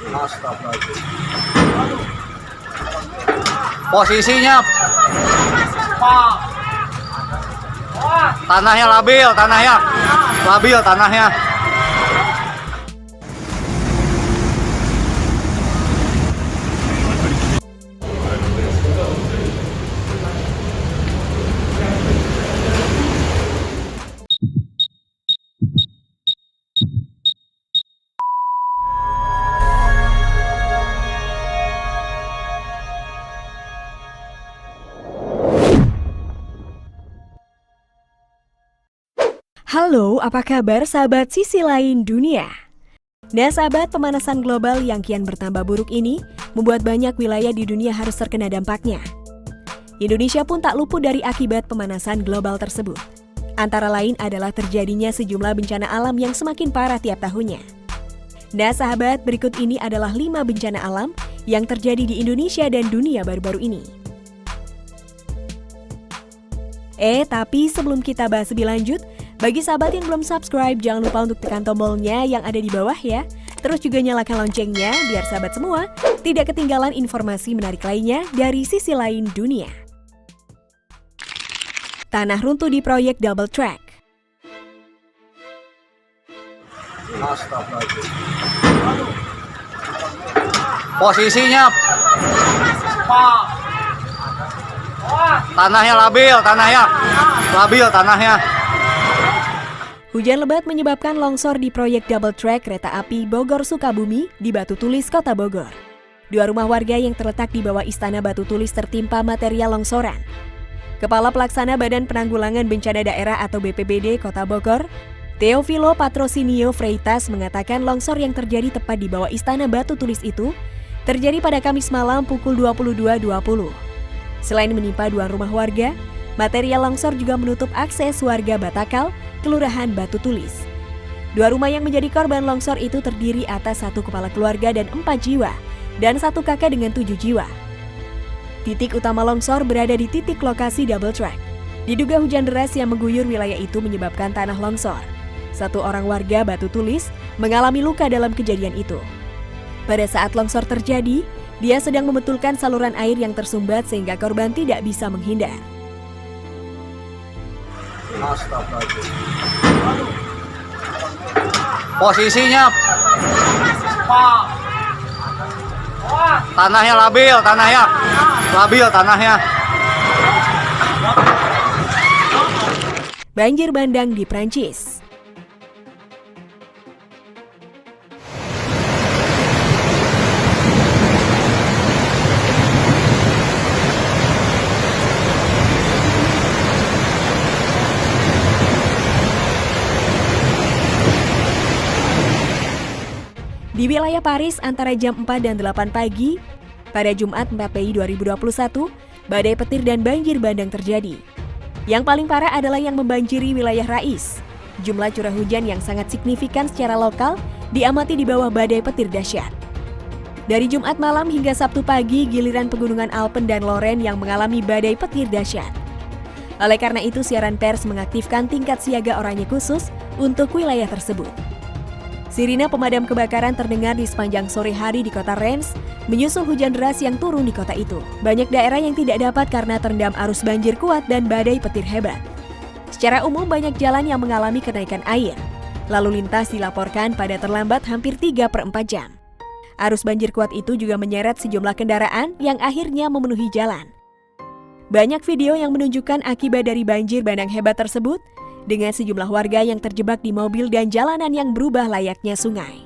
Astagfirullahaladzim. Posisinya tanahnya labil, tanahnya. Halo, apa kabar sahabat sisi lain dunia? Nah sahabat, pemanasan global yang kian bertambah buruk ini membuat banyak wilayah di dunia harus terkena dampaknya. Indonesia pun tak luput dari akibat pemanasan global tersebut. Antara lain adalah terjadinya sejumlah bencana alam yang semakin parah tiap tahunnya. Nah sahabat, berikut ini adalah 5 bencana alam yang terjadi di Indonesia dan dunia baru-baru ini. Tapi sebelum kita bahas lebih lanjut, bagi sahabat yang belum subscribe, jangan lupa untuk tekan tombolnya yang ada di bawah ya. Terus juga nyalakan loncengnya biar sahabat semua tidak ketinggalan informasi menarik lainnya dari sisi lain dunia. Tanah runtuh di proyek double track. Astagfirullahaladzim. Posisinya tanahnya labil, tanahnya. Hujan lebat menyebabkan longsor di proyek double track kereta api Bogor-Sukabumi di Batu Tulis, Kota Bogor. 2 rumah warga yang terletak di bawah Istana Batu Tulis tertimpa material longsoran. Kepala Pelaksana Badan Penanggulangan Bencana Daerah atau BPBD Kota Bogor, Teofilo Patrocinio Freitas mengatakan longsor yang terjadi tepat di bawah Istana Batu Tulis itu terjadi pada Kamis malam pukul 22.20. Selain menimpa 2 rumah warga, material longsor juga menutup akses warga Batakal, Kelurahan Batu Tulis. 2 rumah yang menjadi korban longsor itu terdiri atas 1 kepala keluarga dan 4 jiwa, dan 1 kakak dengan 7 jiwa. Titik utama longsor berada di titik lokasi double track. Diduga hujan deras yang mengguyur wilayah itu menyebabkan tanah longsor. 1 orang warga Batu Tulis mengalami luka dalam kejadian itu. Pada saat longsor terjadi, dia sedang membetulkan saluran air yang tersumbat sehingga korban tidak bisa menghindar. Astagfirullahaladzim. Posisinya tanahnya labil, tanahnya. Banjir bandang di Prancis. Di wilayah Paris antara jam 4 dan 8 pagi, pada Jumat 4 Mei 2021, badai petir dan banjir bandang terjadi. Yang paling parah adalah yang membanjiri wilayah Rais. Jumlah curah hujan yang sangat signifikan secara lokal diamati di bawah badai petir dahsyat. Dari Jumat malam hingga Sabtu pagi, giliran pegunungan Alpen dan Lorraine yang mengalami badai petir dahsyat. Oleh karena itu, siaran pers mengaktifkan tingkat siaga oranye khusus untuk wilayah tersebut. Sirine pemadam kebakaran terdengar di sepanjang sore hari di kota Rennes, menyusul hujan deras yang turun di kota itu. Banyak daerah yang tidak dapat karena terendam arus banjir kuat dan badai petir hebat. Secara umum banyak jalan yang mengalami kenaikan air. Lalu lintas dilaporkan pada terlambat hampir 3/4 jam. Arus banjir kuat itu juga menyeret sejumlah kendaraan yang akhirnya memenuhi jalan. Banyak video yang menunjukkan akibat dari banjir bandang hebat tersebut, dengan sejumlah warga yang terjebak di mobil dan jalanan yang berubah layaknya sungai.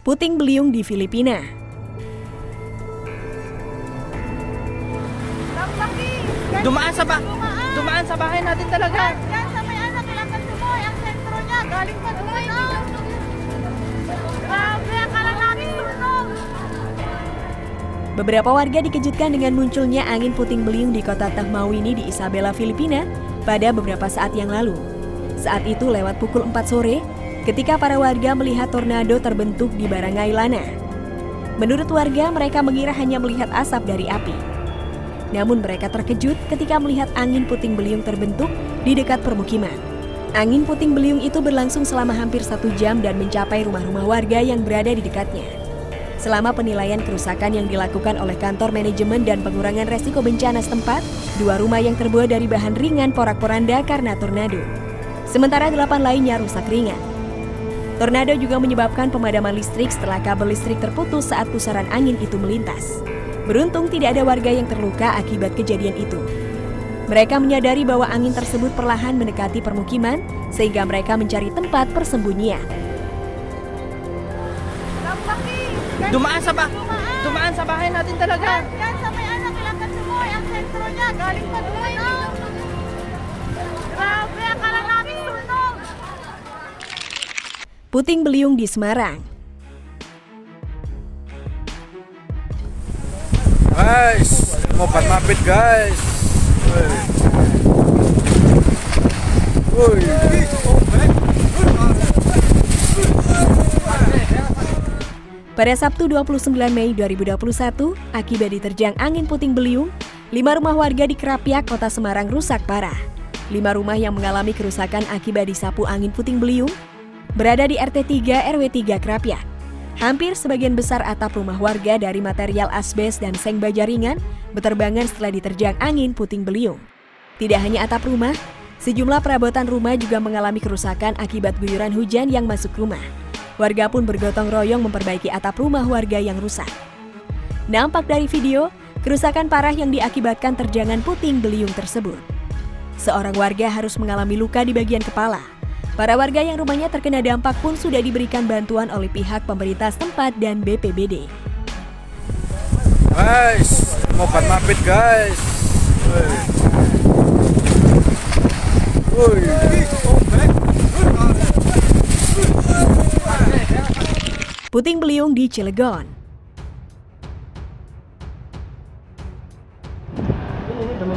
Puting beliung di Filipina. Dumaan sa bahay natin talaga. Yan sa may anak, kailangan sumoy. Ang sentro niya, galing pa Dubai. Grabe, akala namin sunog. Beberapa warga dikejutkan dengan munculnya angin puting beliung di kota Tahmawini di Isabela, Filipina pada beberapa saat yang lalu. Saat itu lewat pukul 4 sore, ketika para warga melihat tornado terbentuk di Barangailana. Menurut warga, mereka mengira hanya melihat asap dari api. Namun mereka terkejut ketika melihat angin puting beliung terbentuk di dekat permukiman. Angin puting beliung itu berlangsung selama hampir 1 jam dan mencapai rumah-rumah warga yang berada di dekatnya. Selama penilaian kerusakan yang dilakukan oleh kantor manajemen dan pengurangan resiko bencana setempat, 2 rumah yang terbuat dari bahan ringan porak-poranda karena tornado. Sementara 8 lainnya rusak ringan. Tornado juga menyebabkan pemadaman listrik setelah kabel listrik terputus saat pusaran angin itu melintas. Beruntung tidak ada warga yang terluka akibat kejadian itu. Mereka menyadari bahwa angin tersebut perlahan mendekati permukiman, sehingga mereka mencari tempat persembunyian. Dumaan sa bahay natin talaga. Yan sa may anak, ilanggan mo. Ang sentro niya, galing pa doon. Grabe, akala namin sunog. Puting beliung di Semarang. Guys, ngobat mapit guys. Woi. Pada Sabtu 29 Mei 2021, akibat diterjang angin puting beliung, 5 rumah warga di Kerapiak, Kota Semarang rusak parah. 5 rumah yang mengalami kerusakan akibat disapu angin puting beliung berada di RT 3 RW 3 Kerapiak. Hampir sebagian besar atap rumah warga dari material asbes dan seng baja ringan beterbangan setelah diterjang angin puting beliung. Tidak hanya atap rumah, sejumlah perabotan rumah juga mengalami kerusakan akibat guyuran hujan yang masuk rumah. Warga pun bergotong royong memperbaiki atap rumah warga yang rusak. Nampak dari video, kerusakan parah yang diakibatkan terjangan puting beliung tersebut. Seorang warga harus mengalami luka di bagian kepala. Para warga yang rumahnya terkena dampak pun sudah diberikan bantuan oleh pihak pemerintah setempat dan BPBD. Guys, ngobat mapit guys. Woi. Puting beliung di Cilegon.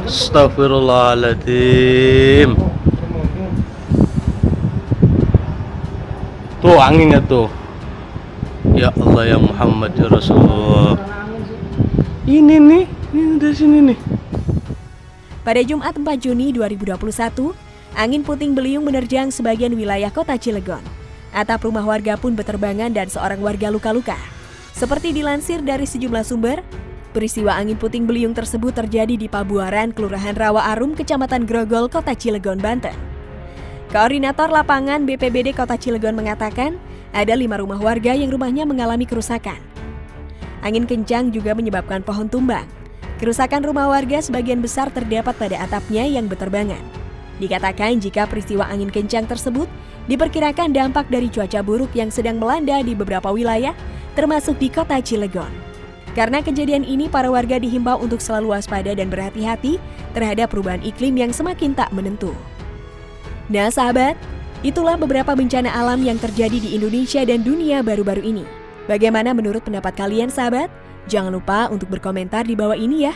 Astagfirullahaladzim. Tuh anginnya tuh. Ya Allah ya Muhammad ya Rasulullah. Ini nih, ini dari sini nih. Pada Jumat 4 Juni 2021, angin puting beliung menerjang sebagian wilayah kota Cilegon. Atap rumah warga pun beterbangan dan seorang warga luka-luka. Seperti dilansir dari sejumlah sumber, peristiwa angin puting beliung tersebut terjadi di Pabuaran, Kelurahan Rawa Arum, Kecamatan Grogol, Kota Cilegon, Banten. Koordinator lapangan BPBD Kota Cilegon mengatakan, ada 5 rumah warga yang rumahnya mengalami kerusakan. Angin kencang juga menyebabkan pohon tumbang. Kerusakan rumah warga sebagian besar terdapat pada atapnya yang beterbangan. Dikatakan jika peristiwa angin kencang tersebut diperkirakan dampak dari cuaca buruk yang sedang melanda di beberapa wilayah, termasuk di kota Cilegon. Karena kejadian ini, para warga dihimbau untuk selalu waspada dan berhati-hati terhadap perubahan iklim yang semakin tak menentu. Nah sahabat, itulah beberapa bencana alam yang terjadi di Indonesia dan dunia baru-baru ini. Bagaimana menurut pendapat kalian sahabat? Jangan lupa untuk berkomentar di bawah ini ya.